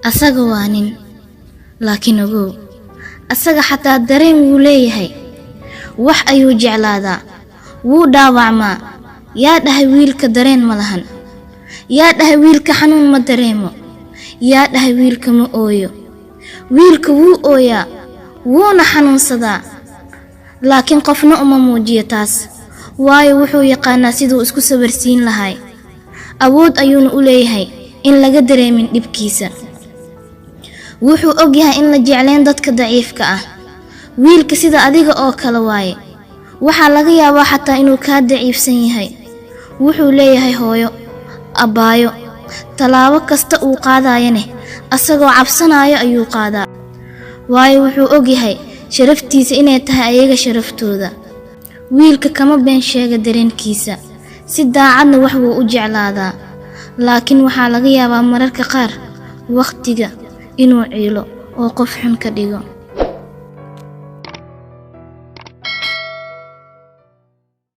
asaga waa nin laakiin ogow asaga xataa dareen wuu leeyahay wax ayuu jeclaadaa wuu dhaawacmaa yaa dhahay wiilka dareen ma lahan yaa dhahay wiilka xanuun ma dareemo yaa dhahay wiilka ma ooyo wiilka wuu ooyaa wuuna xanuunsadaa laakiin qofna uma muujiyo taas waayo wuxuu yaqaanaa siduu isku sabarsiin lahay awood ayuuna u leeyahay in laga dareemin dhibkiisa wuxuu ogyahay in la jecleen dadka daciifka ah wiilka sida adiga oo kale waaye waxaa laga yaabaa xataa inuu kaa daciifsan yahay wuxuu leeyahay hooyo abaayo talaabo kasta uu qaadayane asagoo cabsanayo ayuu qaadaa waayo wuxuu ogyahay sharaftiisa inay tahay ayaga sharaftooda wiilka kama been sheega dareenkiisa si daacadna wax wuu u jeclaadaa laakiin waxaa laga yaabaa mararka qaar waqtiga inuu ciilo oo qof xun ka dhigo